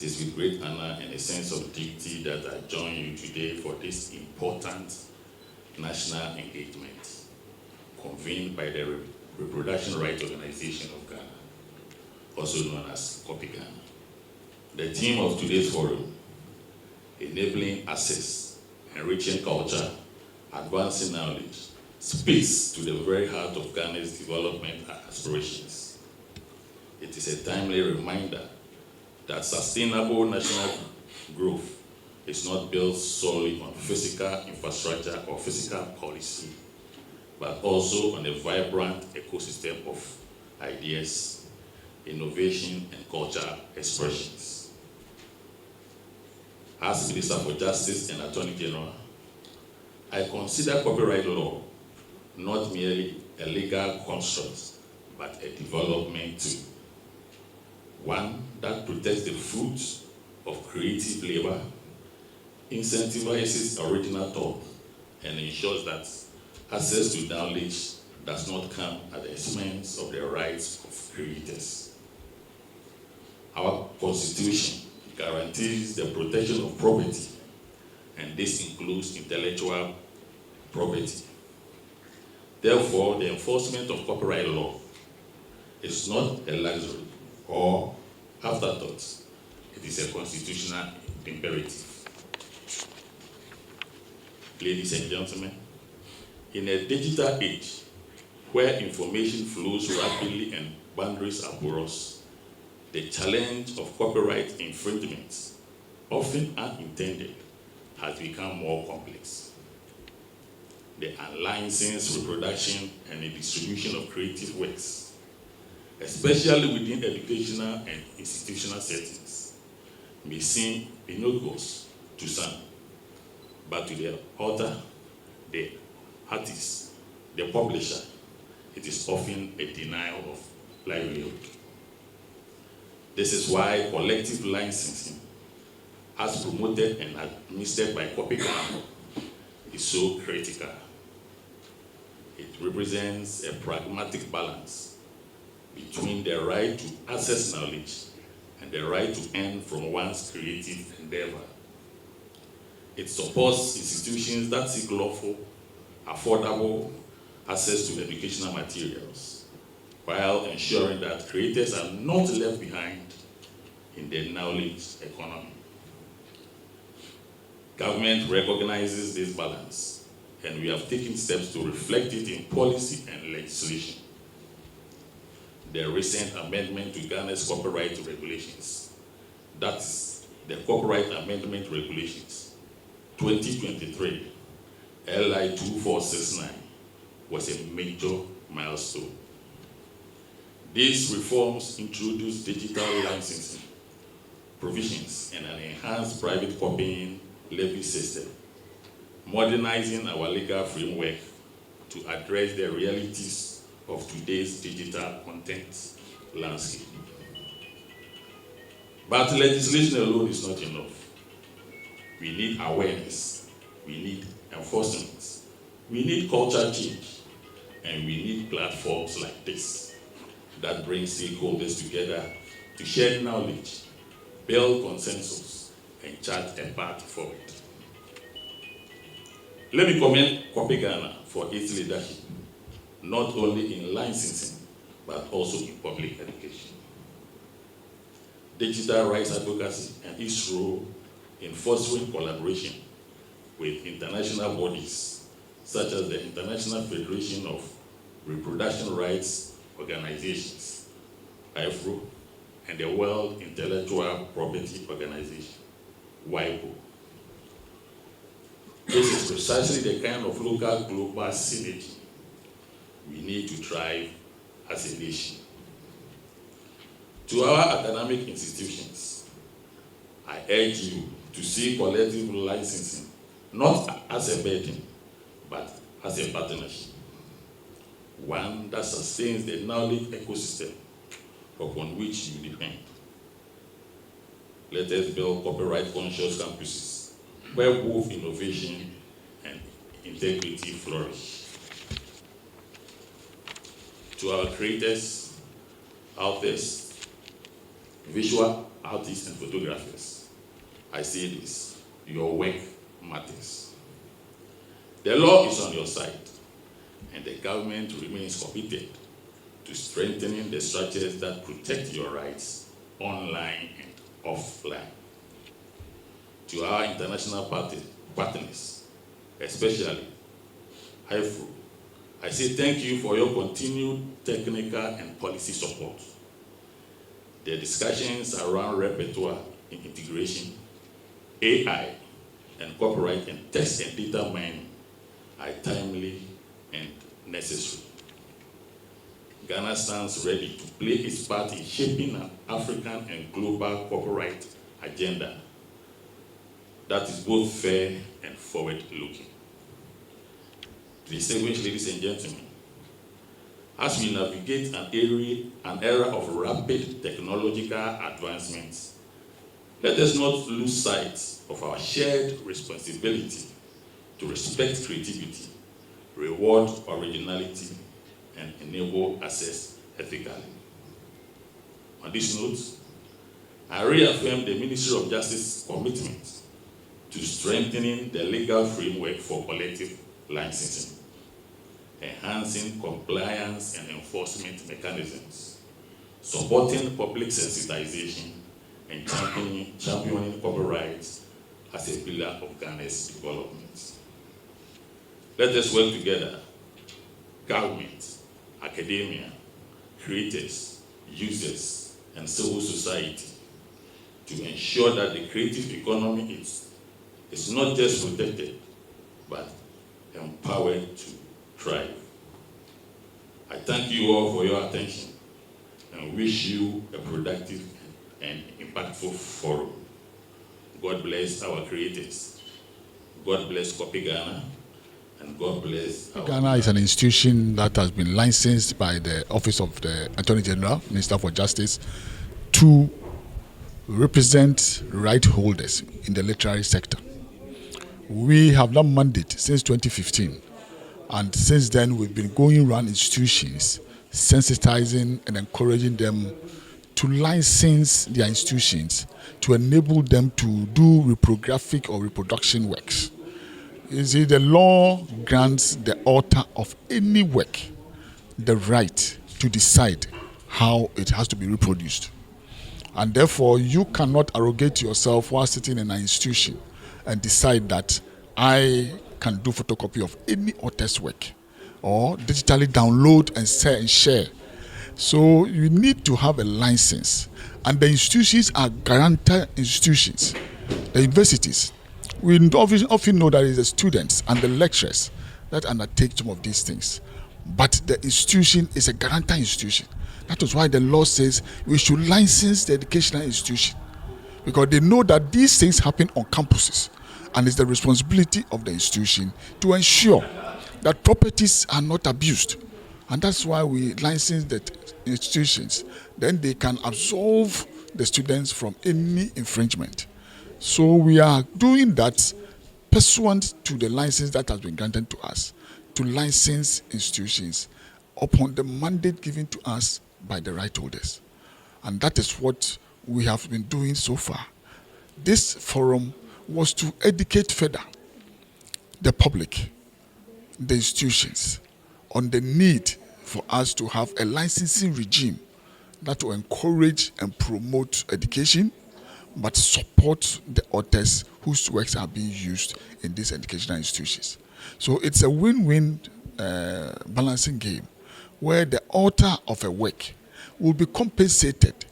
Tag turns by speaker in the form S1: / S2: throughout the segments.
S1: It is with great honor and a sense of dignity that I join you today for this important national engagement convened by the Reproduction Rights Organization of Ghana, also known as COPI Ghana. The theme of today's forum, enabling access, enriching culture, advancing knowledge, speaks to the very heart of Ghana's development aspirations. It is a timely reminder that sustainable national growth is not built solely on physical infrastructure or physical policy, but also on a vibrant ecosystem of ideas, innovation, and cultural expressions. As Minister for Justice and Attorney General, I consider copyright law not merely a legal construct, but a development tool. One that protects the fruits of creative labor, incentivizes original thought, and ensures that access to knowledge does not come at the expense of the rights of creators. Our Constitution guarantees the protection of property, and this includes intellectual property. Therefore, the enforcement of copyright law is not a luxury or afterthought. It is a constitutional imperative. Ladies and gentlemen, in a digital age where information flows rapidly and boundaries are porous, the challenge of copyright infringements, often unintended, has become more complex. The unlicensed reproduction and the distribution of creative works, especially within educational and institutional settings, may seem innocuous to some, but to the author, the artist, the publisher, it is often a denial of livelihood. This is why collective licensing, as promoted and administered by COPI Ghana, is so critical. It represents a pragmatic balance between the right to access knowledge and the right to earn from one's creative endeavor. It supports institutions that seek lawful, affordable access to educational materials, while ensuring that creators are not left behind in the knowledge economy. Government recognizes this balance, and we have taken steps to reflect it in policy and legislation. The recent amendment to Ghana's copyright regulations, that's the Copyright Amendment Regulations 2023, LI 2469, was a major milestone. These reforms introduced digital licensing provisions and an enhanced private copying levy system, modernizing our legal framework to address the realities of today's digital content landscape. But legislation alone is not enough. We need awareness, we need enforcement, we need culture change, and we need platforms like this that bring stakeholders together to share knowledge, build consensus, and chart a path forward. Let me commend COPI Ghana for its leadership, not only in licensing, but also in public education. Digital rights advocacy and its role in fostering collaboration with international bodies, such as the International Federation of Reproduction Rights Organizations, IFRO, and the World Intellectual Property Organization, WIPO. This is precisely the kind of local global synergy we need to thrive as a nation. To our academic institutions, I urge you to see collective licensing not as a burden, but as a partnership, one that sustains the knowledge ecosystem upon which you depend. Let us build copyright-conscious campuses where both innovation and integrity flourish. To our creators, authors, visual artists and photographers, I say this: your work matters. The law is on your side, and the government remains committed to strengthening the structures that protect your rights online and offline. To our international partners, especially IFRO, I say thank you for your continued technical and policy support. The discussions around repertoire and integration, AI, and copyright and text and data mining are timely and necessary. Ghana stands ready to play its part in shaping an African and global copyright agenda that is both fair and forward-looking. Distinguished ladies and gentlemen, as we navigate an era of rapid technological advancements, let us not lose sight of our shared responsibility to respect creativity, reward originality, and enable access ethically. On this note, I reaffirm the Ministry of Justice's commitment to strengthening the legal framework for collective licensing, enhancing compliance and enforcement mechanisms, supporting public sensitization, and championing copyright as a pillar of Ghana's development. Let us work together, government, academia, creators, users, and civil society, to ensure that the creative economy is not just protected, but empowered to thrive. I thank you all for your attention and wish you a productive and impactful forum. God bless our creators. God bless Copy Ghana. And God bless.
S2: Ghana is an institution that has been licensed by the Office of the Attorney General, Minister for Justice, to represent right holders in the literary sector. We have that mandate since 2015, and since then we've been going around institutions, sensitizing and encouraging them to license their institutions to enable them to do reprographic or reproduction works. You see, the law grants the author of any work the right to decide how it has to be reproduced. And therefore, you cannot arrogate yourself while sitting in an institution and decide that I can do photocopy of any author's work or digitally download and share. So you need to have a license. And the institutions are guarantor institutions. The universities, we often know that it's the students and the lecturers that undertake some of these things. But the institution is a guarantor institution. That is why the law says we should license the educational institution, because they know that these things happen on campuses, and it's the responsibility of the institution to ensure that properties are not abused. And that's why we license the institutions. Then they can absolve the students from any infringement. So we are doing that pursuant to the license that has been granted to us to license institutions upon the mandate given to us by the right holders. And that is what we have been doing so far. This forum was to educate further the public, the institutions, on the need for us to have a licensing regime that will encourage and promote education, but support the authors whose works are being used in these educational institutions. So it's a win-win balancing game, where the author of a work will be compensated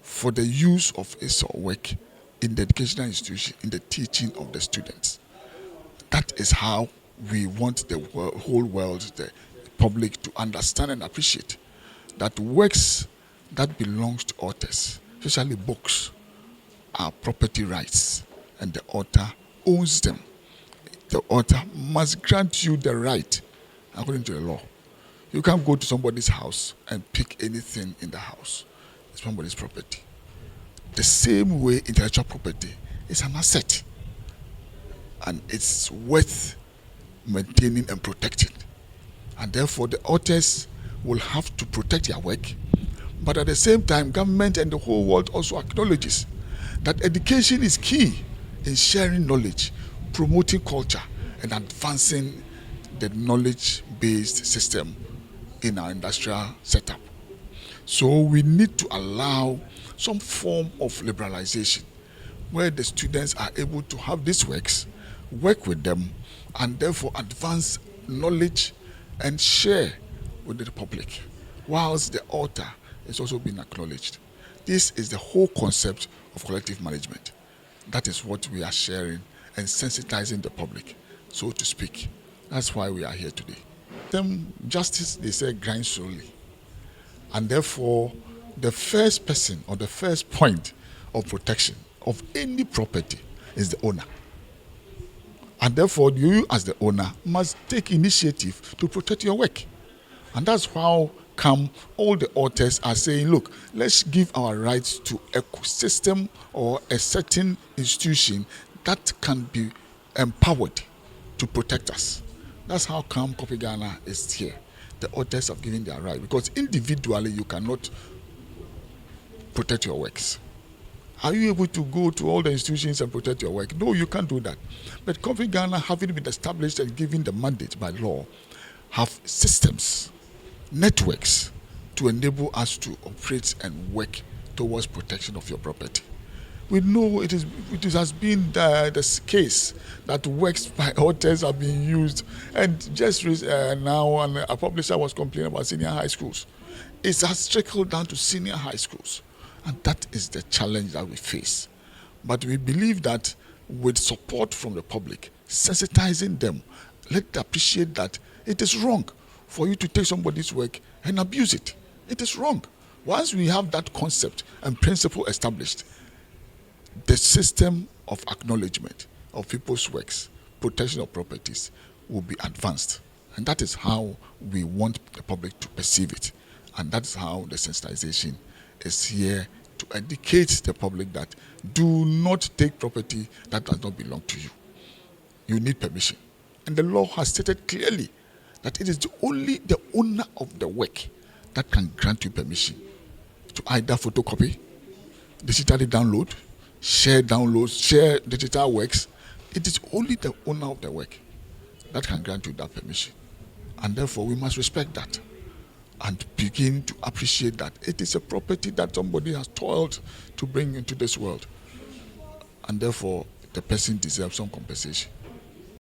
S2: for the use of his work in the educational institution, in the teaching of the students. That is how we want the whole world, the public, to understand and appreciate that works that belongs to authors, especially books, are property rights, and the author owns them. The author must grant you the right according to the law. You can't go to somebody's house and pick anything in the house. It's somebody's property. The same way intellectual property is an asset, and it's worth maintaining and protecting. And therefore, the authors will have to protect their work, but at the same time, government and the whole world also acknowledges that education is key in sharing knowledge, promoting culture, and advancing the knowledge-based system in our industrial setup. So we need to allow some form of liberalization where the students are able to have these works, work with them, and therefore advance knowledge and share with the public, whilst the author is also being acknowledged. This is the whole concept of collective management. That is what we are sharing and sensitizing the public, so to speak. That's why we are here today. Justice, they say, grinds slowly. And therefore, the first person or the first point of protection of any property is the owner. And therefore, you as the owner must take initiative to protect your work. And that's how come all the authors are saying, look, let's give our rights to a system or a certain institution that can be empowered to protect us. That's how come Copy Ghana is here. The authors have given their right, because individually you cannot protect your works. Are you able to go to all the institutions and protect your work? No, you can't do that. But Copy Ghana, having been established and given the mandate by law, have systems, networks to enable us to operate and work towards protection of your property. We know it has been the case that works by authors are being used, and just now a publisher was complaining about senior high schools. It has trickled down to senior high schools, and that is the challenge that we face. But we believe that with support from the public, sensitizing them, let them appreciate that it is wrong for you to take somebody's work and abuse it. It is wrong. Once we have that concept and principle established, the system of acknowledgement of people's works, protection of properties will be advanced. And that is how we want the public to perceive it. And that's how the sensitization is here, to educate the public that do not take property that does not belong to you. You need permission. And the law has stated clearly that it is only the owner of the work that can grant you permission to either photocopy, digitally download, share downloads, share digital works. It is only the owner of the work that can grant you that permission. And therefore, we must respect that and begin to appreciate that it is a property that somebody has toiled to bring into this world. And therefore, the person deserves some compensation.